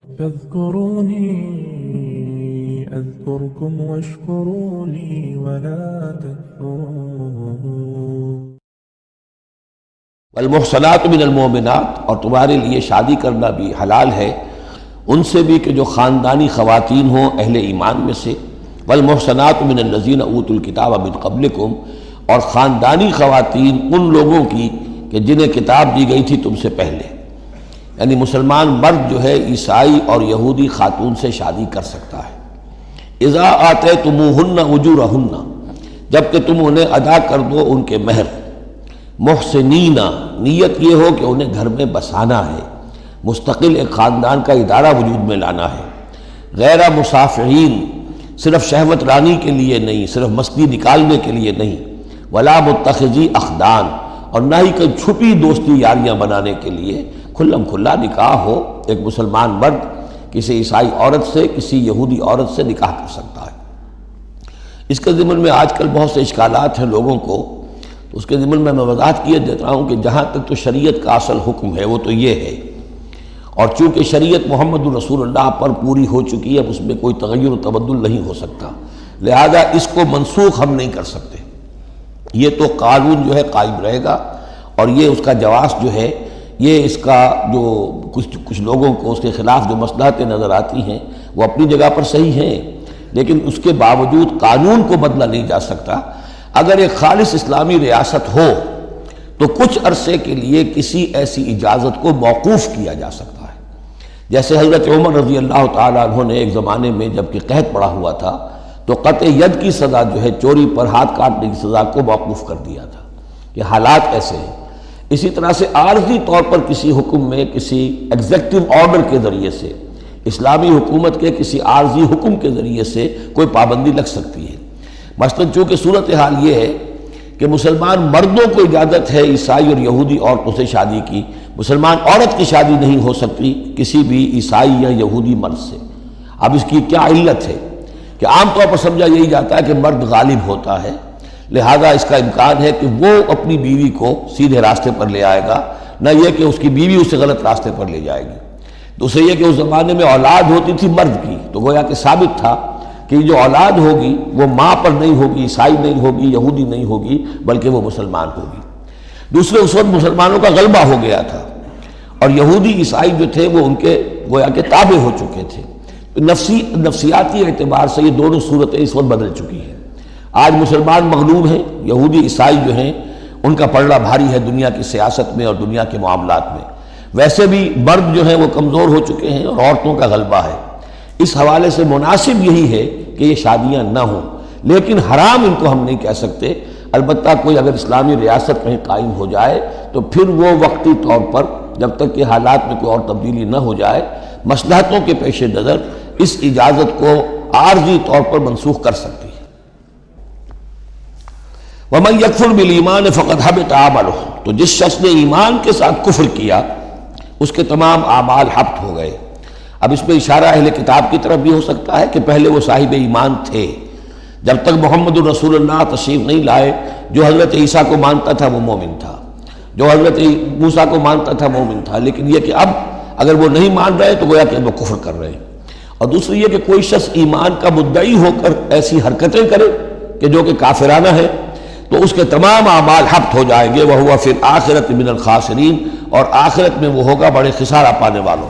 فاذكروني أذكركم واشكروا لي ولا تكفرون۔ والمحصنات من المؤمنات، اور تمہارے لیے شادی کرنا بھی حلال ہے ان سے بھی کہ جو خاندانی خواتین ہوں اہل ایمان میں سے، والمحصنات من الذین اوتوا الکتاب من قبلکم، اور خاندانی خواتین ان لوگوں کی کہ جنہیں کتاب دی گئی تھی تم سے پہلے، یعنی مسلمان مرد جو ہے عیسائی اور یہودی خاتون سے شادی کر سکتا ہے۔ اذا آتیتموہن اجورہن، جب کہ تم انہیں ادا کر دو ان کے مہر، محسنین، نیت یہ ہو کہ انہیں گھر میں بسانا ہے، مستقل ایک خاندان کا ادارہ وجود میں لانا ہے، غیر مسافحین، صرف شہوت رانی کے لیے نہیں، صرف مستی نکالنے کے لیے نہیں، ولا متخذی اخدان، اور نہ ہی کوئی چھپی دوستی یاریاں بنانے کے لیے، کھلم کھلا نکاح ہو، ایک مسلمان مرد کسی عیسائی عورت سے، کسی یہودی عورت سے نکاح کر سکتا ہے۔ اس کے ضمن میں آج کل بہت سے اشکالات ہیں لوگوں کو، تو اس کے ضمن میں وضاحت کیے دیتا ہوں کہ جہاں تک تو شریعت کا اصل حکم ہے وہ تو یہ ہے، اور چونکہ شریعت محمد الرسول اللہ پر پوری ہو چکی ہے، اس میں کوئی تغیر و تبدل نہیں ہو سکتا، لہذا اس کو منسوخ ہم نہیں کر سکتے، یہ تو قانون جو ہے قائم رہے گا، اور یہ اس کا جواز جو ہے، یہ اس کا جو کچھ لوگوں کو اس کے خلاف جو مصلحتیں نظر آتی ہیں وہ اپنی جگہ پر صحیح ہیں، لیکن اس کے باوجود قانون کو بدلا نہیں جا سکتا۔ اگر ایک خالص اسلامی ریاست ہو تو کچھ عرصے کے لیے کسی ایسی اجازت کو موقوف کیا جا سکتا ہے، جیسے حضرت عمر رضی اللہ تعالیٰ عنہ نے ایک زمانے میں جب کہ قحط پڑا ہوا تھا تو قطع ید کی سزا جو ہے، چوری پر ہاتھ کاٹنے کی سزا کو موقوف کر دیا تھا کہ حالات ایسے ہیں۔ اسی طرح سے عارضی طور پر کسی حکم میں، کسی ایگزیکٹو آرڈر کے ذریعے سے، اسلامی حکومت کے کسی عارضی حکم کے ذریعے سے کوئی پابندی لگ سکتی ہے۔ مثلاً چونکہ صورتحال یہ ہے کہ مسلمان مردوں کو اجازت ہے عیسائی اور یہودی عورتوں سے شادی کی، مسلمان عورت کی شادی نہیں ہو سکتی کسی بھی عیسائی یا یہودی مرد سے۔ اب اس کی کیا علت ہے کہ عام طور پر سمجھا یہی جاتا ہے کہ مرد غالب ہوتا ہے، لہذا اس کا امکان ہے کہ وہ اپنی بیوی کو سیدھے راستے پر لے آئے گا، نہ یہ کہ اس کی بیوی اسے غلط راستے پر لے جائے گی۔ دوسرے یہ کہ اس زمانے میں اولاد ہوتی تھی مرد کی، تو گویا کہ ثابت تھا کہ جو اولاد ہوگی وہ ماں پر نہیں ہوگی، عیسائی نہیں ہوگی، یہودی نہیں ہوگی، بلکہ وہ مسلمان ہوگی۔ دوسرے اس وقت مسلمانوں کا غلبہ ہو گیا تھا، اور یہودی عیسائی جو تھے وہ ان کے گویا کہ تابع ہو چکے تھے۔ نفسیاتی اعتبار سے یہ دونوں صورتیں اس وقت بدل چکی ہیں۔ آج مسلمان مغلوب ہیں، یہودی عیسائی جو ہیں ان کا پلڑا بھاری ہے دنیا کی سیاست میں اور دنیا کے معاملات میں۔ ویسے بھی مرد جو ہیں وہ کمزور ہو چکے ہیں اور عورتوں کا غلبہ ہے۔ اس حوالے سے مناسب یہی ہے کہ یہ شادیاں نہ ہوں، لیکن حرام ان کو ہم نہیں کہہ سکتے۔ البتہ کوئی اگر اسلامی ریاست کہیں قائم ہو جائے تو پھر وہ وقتی طور پر جب تک کہ حالات میں کوئی اور تبدیلی نہ ہو جائے، مصلحتوں کے پیش نظر اس اجازت کو عارضی طور پر منسوخ کر سکتی ہے۔ وَمَنْ يَكْفُرْ بِالْإِيمَانِ فَقَدْ حَبِطَ عَمَلُهُ، تو جس شخص نے ایمان کے ساتھ کفر کیا اس کے تمام اعمال حبط ہو گئے۔ اب اس میں اشارہ اہل کتاب کی طرف بھی ہو سکتا ہے کہ پہلے وہ صاحب ایمان تھے، جب تک محمد الرسول اللہ تشریف نہیں لائے، جو حضرت عیسیٰ کو مانتا تھا وہ مومن تھا، جو حضرت موسیٰ کو مانتا تھا مومن تھا، لیکن یہ کہ اب اگر وہ نہیں مان رہے تو گویا کہ وہ کفر کر رہے ہیں۔ اور دوسری یہ کہ کوئی شخص ایمان کا مدعی ہو کر ایسی حرکتیں کرے کہ جو کہ کافرانہ ہے تو اس کے تمام اعمال حبط ہو جائیں گے، وَهُوَ فِي الْآخِرَةِ مِنَ الْخَاسِرِينَ، اور آخرت میں وہ ہوگا بڑے خسارہ پانے والوں۔